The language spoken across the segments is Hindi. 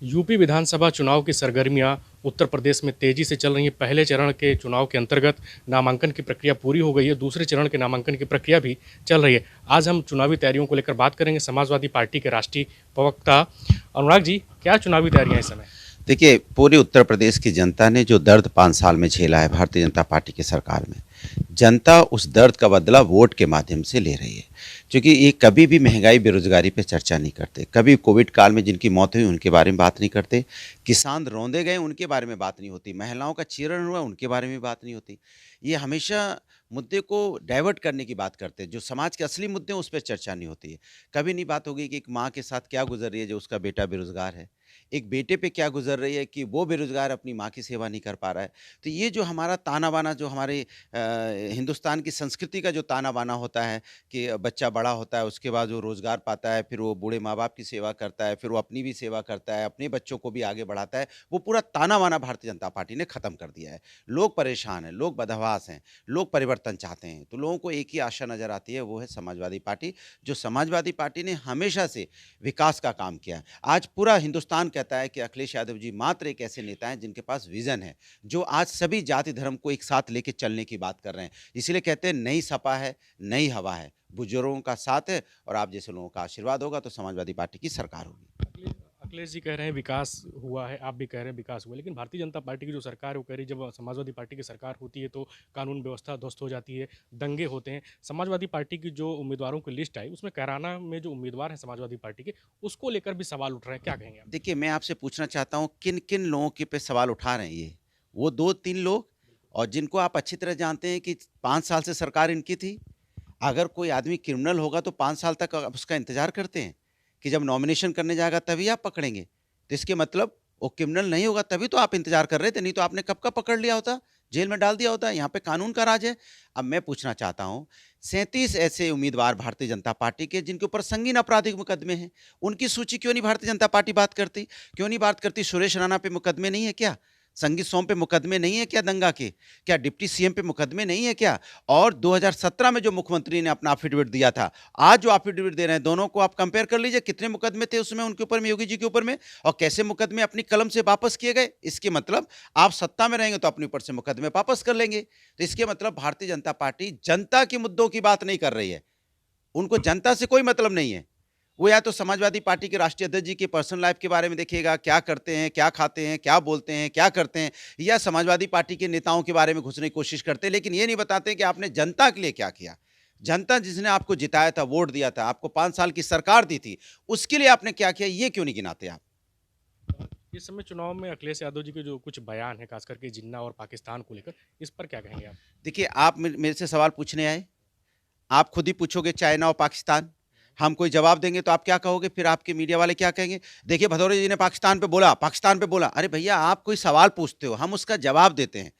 यूपी विधानसभा चुनाव की सरगर्मियां उत्तर प्रदेश में तेजी से चल रही हैं। पहले चरण के चुनाव के अंतर्गत नामांकन की प्रक्रिया पूरी हो गई है, दूसरे चरण के नामांकन की प्रक्रिया भी चल रही है। आज हम चुनावी तैयारियों को लेकर बात करेंगे समाजवादी पार्टी के राष्ट्रीय प्रवक्ता अनुराग जी, क्या चुनावी तैयारियां इस समय? देखिए, पूरे उत्तर प्रदेश की जनता ने जो दर्द 5 साल में झेला है भारतीय जनता पार्टी की सरकार में, जनता उस दर्द का बदला वोट के माध्यम से ले रही है। क्योंकि ये कभी भी महँगाई, बेरोज़गारी पे चर्चा नहीं करते, कभी कोविड काल में जिनकी मौत हुई उनके बारे में बात नहीं करते, किसान रौंदे गए उनके बारे में बात नहीं होती, महिलाओं का चीरण हुआ उनके बारे में बात नहीं होती। ये हमेशा मुद्दे को डाइवर्ट करने की बात करते हैं, जो समाज के असली मुद्दे हैं उस पे चर्चा नहीं होती है। कभी नहीं बात होगी कि एक माँ के साथ क्या गुज़र रही है जो उसका बेटा बेरोज़गार है। एक बेटे पे क्या गुज़र रही है कि वो बेरोज़गार अपनी माँ की सेवा नहीं कर पा रहा है। तो ये जो हमारा ताना-बाना जो हमारे हिंदुस्तान की संस्कृति का जो ताना-बाना होता है कि बच्चा बड़ा होता है, उसके बाद वो रोज़गार पाता है, फिर वो बूढ़े माँ-बाप की सेवा करता है, फिर वो अपनी भी सेवा करता है, अपने बच्चों को भी आगे बढ़ाता है। वो पूरा ताना-बाना भारतीय जनता पार्टी ने ख़त्म कर दिया है। लोग परेशान हैं, लोग बदहवास हैं, लोग परिवर्तन चाहते हैं। तो लोगों को एक ही आशा नज़र आती है, वो है समाजवादी पार्टी, जो समाजवादी पार्टी ने हमेशा से विकास का काम किया है। आज पूरा हिंदुस्तान कहता है कि अखिलेश यादव जी मात्र एक ऐसे नेता हैं जिनके पास विज़न है, जो आज सभी जाति धर्म को एक साथ लेके चलने की बात कर रहे हैं। इसीलिए कहते हैं नई सपा है, नई हवा है, बुजुर्गों का साथ है और आप जैसे लोगों का आशीर्वाद होगा तो समाजवादी पार्टी की सरकार होगी। अखिलेश अखिलेश जी कह रहे हैं विकास हुआ है, आप भी कह रहे हैं विकास हुआ है, लेकिन भारतीय जनता पार्टी की जो सरकार है वो कह रही है जब समाजवादी पार्टी की सरकार होती है तो कानून व्यवस्था ध्वस्त हो जाती है, दंगे होते हैं। समाजवादी पार्टी की जो उम्मीदवारों की लिस्ट आई उसमें कैराना में जो उम्मीदवार हैं समाजवादी पार्टी के, उसको लेकर भी सवाल उठ रहे हैं, क्या कहेंगे आप? देखिए, मैं आपसे पूछना चाहता हूँ किन-किन लोगों के पे सवाल उठा रहे हैं ये? वो 2-3 लोग और जिनको आप अच्छी तरह जानते हैं कि 5 साल से सरकार इनकी थी। अगर कोई आदमी क्रिमिनल होगा तो 5 साल तक आप उसका इंतज़ार करते हैं कि जब नॉमिनेशन करने जाएगा तभी आप पकड़ेंगे। तो इसके मतलब वो क्रिमिनल नहीं होगा तभी तो आप इंतज़ार कर रहे थे, नहीं तो आपने कब का पकड़ लिया होता, जेल में डाल दिया होता। यहाँ पे कानून का राज है। अब मैं पूछना चाहता हूँ 37 ऐसे उम्मीदवार भारतीय जनता पार्टी के जिनके ऊपर संगीन आपराधिक मुकदमे हैं, उनकी सूची क्यों नहीं भारतीय जनता पार्टी बात करती? क्यों नहीं बात करती? सुरेश राणा पे मुकदमे नहीं है क्या? संगीत सोम पे मुकदमे नहीं है क्या दंगा के? क्या डिप्टी सीएम पे मुकदमे नहीं है क्या? और 2017 में जो मुख्यमंत्री ने अपना एफिडेविट दिया था, आज जो एफिडेविट दे रहे हैं, दोनों को आप कंपेयर कर लीजिए, कितने मुकदमे थे उसमें उनके ऊपर में, योगी जी के ऊपर में, और कैसे मुकदमे अपनी कलम से वापस किए गए। इसके मतलब आप सत्ता में रहेंगे तो अपने ऊपर से मुकदमे वापस कर लेंगे। तो इसके मतलब भारतीय जनता पार्टी जनता के मुद्दों की बात नहीं कर रही है। उनको जनता से कोई मतलब नहीं है। वो या तो समाजवादी पार्टी के राष्ट्रीय अध्यक्ष जी की पर्सनल लाइफ के बारे में देखिएगा, क्या करते हैं, क्या खाते हैं, क्या बोलते हैं, क्या करते हैं, या समाजवादी पार्टी के नेताओं के बारे में घुसने की कोशिश करते हैं, लेकिन ये नहीं बताते कि आपने जनता के लिए क्या किया। जनता जिसने आपको जिताया था, वोट दिया था, आपको 5 साल की सरकार दी थी, उसके लिए आपने क्या किया, ये क्यों नहीं गिनाते आप? इस समय चुनाव में अखिलेश यादव जी के जो कुछ बयान है खास करके जिन्ना और पाकिस्तान को लेकर, इस पर क्या कहेंगे आप? देखिए, आप मेरे से सवाल पूछने आए, आप खुद ही पूछोगे चाइना और पाकिस्तान, हम कोई जवाब देंगे तो आप क्या कहोगे? फिर आपके मीडिया वाले क्या कहेंगे? देखिए, भदौरिया जी ने पाकिस्तान पे बोला, पाकिस्तान पे बोला। अरे भैया, आप कोई सवाल पूछते हो, हम उसका जवाब देते हैं।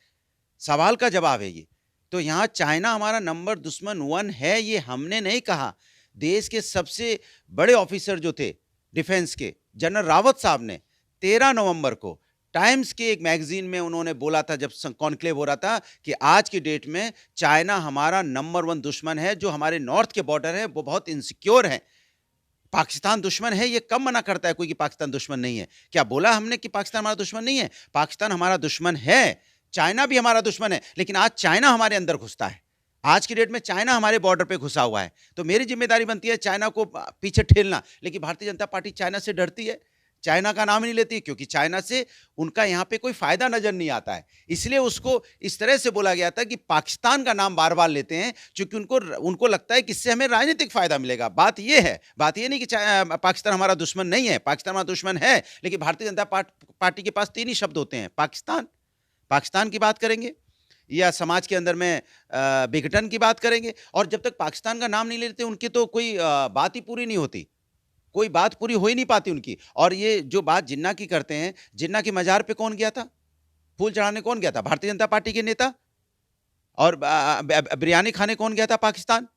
सवाल का जवाब है ये। तो यहाँ चाइना हमारा नंबर दुश्मन 1 है, ये हमने नहीं कहा। देश के सबसे बड़े ऑफिसर जो थे डिफेंस के, जनरल रावत साहब ने 13 नवंबर को टाइम्स के एक मैगजीन में उन्होंने बोला था, जब कॉन्क्लेव हो रहा था, कि आज की डेट में चाइना हमारा नंबर 1 दुश्मन है। जो हमारे नॉर्थ के बॉर्डर है वो बहुत इनसिक्योर है। पाकिस्तान दुश्मन है, ये कब मना करता है कोई कि पाकिस्तान दुश्मन नहीं है? क्या बोला हमने कि पाकिस्तान हमारा दुश्मन नहीं है? पाकिस्तान हमारा दुश्मन है, चाइना भी हमारा दुश्मन है, लेकिन आज चाइना हमारे अंदर घुसता है। आज की डेट में चाइना हमारे बॉर्डर पे घुसा हुआ है। तो मेरी जिम्मेदारी बनती है चाइना को पीछे ठेलना, लेकिन भारतीय जनता पार्टी चाइना से डरती है, चाइना का नाम नहीं लेती, क्योंकि चाइना से उनका यहाँ पे कोई फायदा नजर नहीं आता है। इसलिए उसको इस तरह से बोला गया था कि पाकिस्तान का नाम बार बार लेते हैं, क्योंकि उनको उनको लगता है कि इससे हमें राजनीतिक फायदा मिलेगा। बात ये है, बात ये नहीं कि पाकिस्तान हमारा दुश्मन नहीं है, पाकिस्तान हमारा दुश्मन है, लेकिन भारतीय जनता पार्टी के पास 3 ही शब्द होते हैं, पाकिस्तान। पाकिस्तान की बात करेंगे या समाज के अंदर में विघटन की बात करेंगे, और जब तक पाकिस्तान का नाम नहीं लेते उनकी तो कोई बात ही पूरी नहीं होती, कोई बात पूरी हो ही नहीं पाती उनकी। और ये जो बात जिन्ना की करते हैं, जिन्ना की मजार पे कौन गया था? फूल चढ़ाने कौन गया था? भारतीय जनता पार्टी के नेता। और बिरयानी खाने कौन गया था? पाकिस्तान।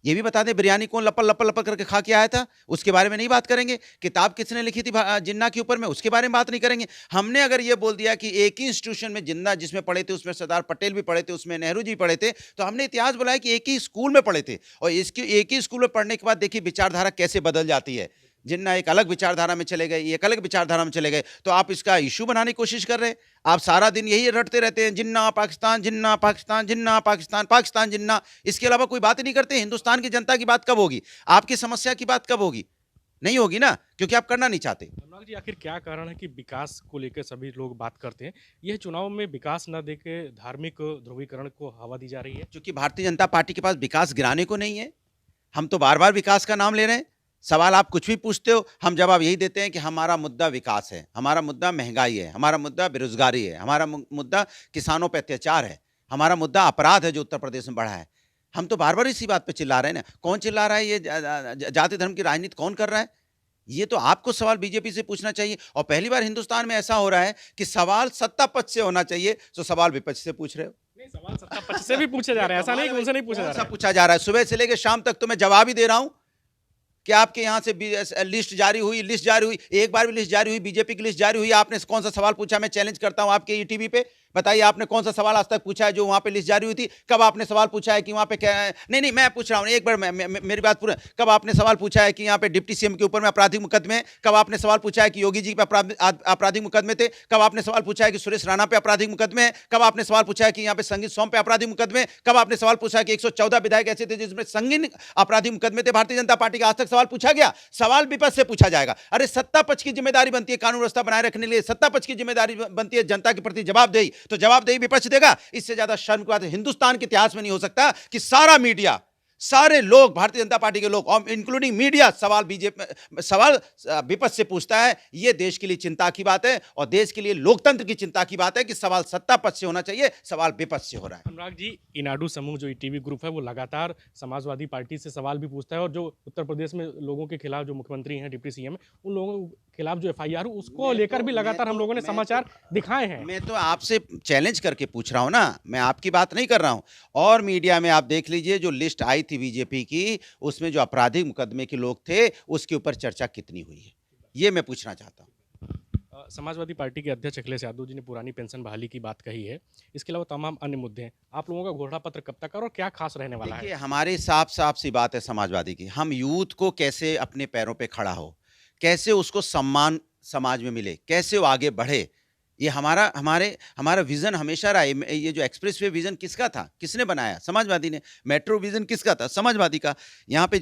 ये भी बता दें, बिरयानी कौन लपल लपल लपल करके खा के आया था? उसके बारे में नहीं बात करेंगे। किताब किसने लिखी थी जिन्ना के ऊपर में, उसके बारे में बात नहीं करेंगे। हमने अगर ये बोल दिया कि एक ही इंस्टीट्यूशन में जिन्ना जिसमें पढ़े थे उसमें सरदार पटेल भी पढ़े थे, उसमें नेहरू जी पढ़े थे, तो हमने इतिहास बुलाया कि एक ही स्कूल में पढ़े थे। और इसके एक ही स्कूल में पढ़ने के बाद देखिए विचारधारा कैसे बदल जाती है। जिन्ना एक अलग विचारधारा में चले गए, ये एक अलग विचारधारा में चले गए, तो आप इसका इशू बनाने की कोशिश कर रहे हैं। आप सारा दिन यही रटते रहते हैं, जिन्ना पाकिस्तान, जिन्ना पाकिस्तान, जिन्ना पाकिस्तान, पाकिस्तान जिन्ना, इसके अलावा कोई बात ही नहीं करते। हिंदुस्तान की जनता की बात कब होगी? आपकी समस्या की बात कब होगी? नहीं होगी ना, क्योंकि आप करना नहीं चाहते। अनुराग जी, आखिर क्या कारण है कि विकास को लेकर सभी लोग बात करते हैं, यह चुनाव में विकास न देके धार्मिक ध्रुवीकरण को हवा दी जा रही है? क्योंकि भारतीय जनता पार्टी के पास विकास गिराने को नहीं है। हम तो बार बार विकास का नाम ले रहे हैं। सवाल आप कुछ भी पूछते हो, हम जवाब यही देते हैं कि हमारा मुद्दा विकास है, हमारा मुद्दा महंगाई है, हमारा मुद्दा बेरोजगारी है, हमारा मुद्दा किसानों पर अत्याचार है, हमारा मुद्दा अपराध है जो उत्तर प्रदेश में बढ़ा है। हम तो बार बार इसी बात पे चिल्ला रहे हैं ना। कौन चिल्ला रहा है? ये जाति धर्म की राजनीति कौन कर रहा है? ये तो आपको सवाल बीजेपी से पूछना चाहिए। और पहली बार हिंदुस्तान में ऐसा हो रहा है कि सवाल सत्ता पक्ष से होना चाहिए, तो सवाल विपक्ष से पूछ रहे हो। नहीं, सवाल सत्ता पक्ष से भी पूछे जा रहे हैं, ऐसा नहीं कि उनसे नहीं पूछा जा रहा है। पूछा जा रहा है, सुबह से लेकर शाम तक तो मैं जवाब ही दे रहा हूं कि आपके यहां से लिस्ट जारी हुई, एक बार भी लिस्ट जारी हुई, बीजेपी की लिस्ट जारी हुई, आपने कौन सा सवाल पूछा? मैं चैलेंज करता हूं आपके ईटीवी पे, बताइए आपने कौन सा सवाल आज तक पूछा है जो वहां पे लिस्ट जारी हुई थी? कब आपने सवाल पूछा है कि वहां पे क्या है? नहीं, मैं पूछ रहा हूं, एक बार मेरी बात पूरा, कब आपने सवाल पूछा है कि यहाँ पे डिप्टी सीएम के ऊपर में आपराधिक मुकदमे? कब आपने सवाल पूछा है कि योगी जी पे आपराधिक मुकदमे थे? कब आपने सवाल पूछा है कि सुरेश राणा पे आपराधिक मुकदमे है? कब आपने सवाल पूछा है कि यहाँ पे संगीत सोम पे आपराधिक मुकदमे? कब आपने सवाल पूछा है कि 114 विधायक ऐसे थे जिसमें संगीन आपराधिक मुकदमे थे? भारतीय जनता पार्टी का आज तक सवाल पूछा गया? सवाल विपक्ष से पूछा जाएगा। अरे सत्ता पक्ष की जिम्मेदारी बनती है कानून व्यवस्था बनाए रखने के लिए, सत्ता पक्ष की जिम्मेदारी बनती है जनता के प्रति जवाबदेही, तो जवाबदेही विपक्ष देगा। इससे ज्यादा शर्म की बात हिंदुस्तान के इतिहास में नहीं हो सकता कि सारा मीडिया, सारे लोग, भारतीय जनता पार्टी के लोग और इंक्लूडिंग मीडिया, सवाल विपक्ष से पूछता है। यह देश के लिए चिंता की बात है और देश के लिए लोकतंत्र की चिंता की बात है कि सवाल सत्ता पक्ष से होना चाहिए, सवाल विपक्ष से हो रहा है। अनुराग जी, इनाडू समूह जो ईटीवी ग्रुप है वो लगातार समाजवादी पार्टी से सवाल भी पूछता है और जो उत्तर प्रदेश में लोगों के खिलाफ जो मुख्यमंत्री हैं, डिप्टी सीएम है, उन लोगों के खिलाफ जो एफआईआर हो उसको लेकर भी लगातार हम लोगों ने समाचार दिखाए हैं। मैं तो आपसे चैलेंज करके पूछ रहा हूं ना, मैं आपकी बात नहीं कर रहा हूं। और मीडिया में आप देख लीजिए, जो लिस्ट आई थी बीजेपी की, उसमें जो आपराधिक मुकदमे के लोग थे उसके ऊपर चर्चा कितनी हुई है, ये मैं पूछना चाहता हूं। समाजवादी पार्टी के अध्यक्ष अखिलेश यादव जी ने पुरानी पेंशन बहाली की बात कही है, इसके अलावा तमाम अन्य मुद्दे हैं। आप लोगों का घोषणा पत्र कब तक और क्या खास रहने वाला है? देखिए, हमारी साफ साफ सी बात है समाजवादी की, हम यूथ को कैसे अपने पैरों पे खड़ा हो, कैसे उसको सम्मान समाज में मिले, कैसे वो आगे बढ़े, ये हमारा विजन हमेशा रहा है। ये जो एक्सप्रेस वे विजन किसका था? किसने बनाया? समाजवादी ने। मेट्रो विजन किसका था? समाजवादी का। यहाँ पे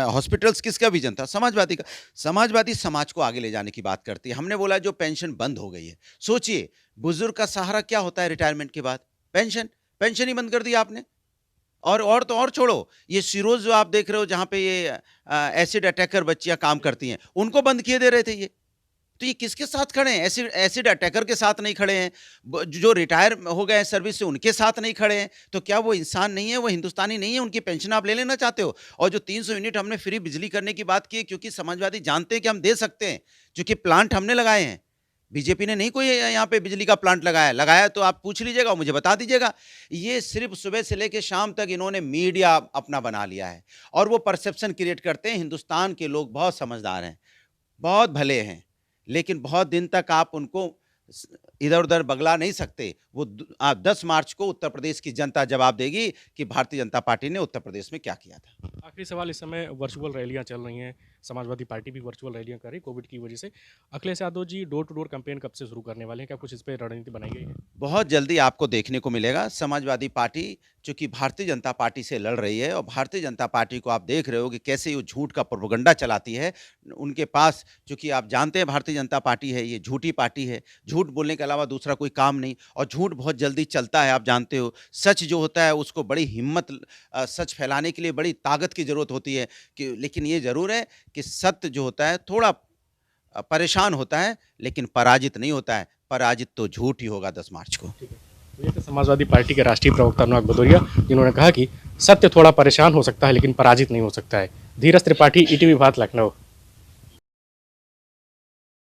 हॉस्पिटल्स किसका विजन था? समाजवादी का। समाजवादी समाज को आगे ले जाने की बात करती है। हमने बोला जो पेंशन बंद हो गई है, सोचिए बुजुर्ग का सहारा क्या होता है रिटायरमेंट के बाद? पेंशन ही बंद कर दिया आपने। और तो और छोड़ो, ये सिरोज जो आप देख रहे हो, जहाँ पे ये एसिड अटैकर बच्चियां काम करती हैं, उनको बंद किए दे रहे थे ये। तो ये किसके साथ खड़े हैं? एसिड अटैकर के साथ नहीं खड़े हैं, जो रिटायर हो गए हैं सर्विस से उनके साथ नहीं खड़े हैं। तो क्या वो इंसान नहीं है? वो हिंदुस्तानी नहीं है? उनकी पेंशन आप ले लेना चाहते हो? और जो 300 यूनिट हमने फ्री बिजली करने की बात की, क्योंकि समाजवादी जानते हैं कि हम दे सकते हैं, क्योंकि प्लांट हमने लगाए हैं। बीजेपी ने नहीं कोई यहाँ पे बिजली का प्लांट लगाया तो आप पूछ लीजिएगा और मुझे बता दीजिएगा। ये सिर्फ सुबह से लेकर शाम तक इन्होंने मीडिया अपना बना लिया है और वो परसेप्शन क्रिएट करते हैं। हिंदुस्तान के लोग बहुत समझदार हैं, बहुत भले हैं, लेकिन बहुत दिन तक आप उनको इधर उधर बगला नहीं सकते। वो 10 मार्च को उत्तर प्रदेश की जनता जवाब देगी कि भारतीय जनता पार्टी ने उत्तर प्रदेश में क्या किया था। आखिरी सवाल, इस समय वर्चुअल रैलियां चल रही हैं, समाजवादी पार्टी भी वर्चुअल रैलियां कर रही है कोविड की वजह से। Akhilesh Yadav ji door to door campaign कब से शुरू करने वाले हैं? क्या कुछ इस पर रणनीति बनाई गई है? बहुत जल्दी आपको देखने को मिलेगा। समाजवादी पार्टी चूंकि भारतीय जनता पार्टी से लड़ रही है और भारतीय जनता पार्टी को आप देख रहे हो कि कैसे वो झूठ का प्रोपेगेंडा चलाती है। उनके पास, चूंकि आप जानते हैं भारतीय जनता पार्टी है, ये झूठी पार्टी है, झूठ बोलने के अलावा दूसरा कोई काम नहीं, और झूठ बहुत जल्दी चलता है। आप जानते हो सच जो होता है उसको बड़ी हिम्मत, सच फैलाने के लिए बड़ी ताकत की ज़रूरत होती है कि, लेकिन ये ज़रूर है कि सत्य जो होता है थोड़ा परेशान होता है, लेकिन पराजित नहीं होता है। पराजित तो झूठ ही होगा 10 मार्च को। तो ये थे समाजवादी पार्टी के राष्ट्रीय प्रवक्ता अनुराग भदौरिया, जिन्होंने कहा कि सत्य थोड़ा परेशान हो सकता है लेकिन पराजित नहीं हो सकता है। धीरज त्रिपाठी, ईटीवी भारत, लखनऊ।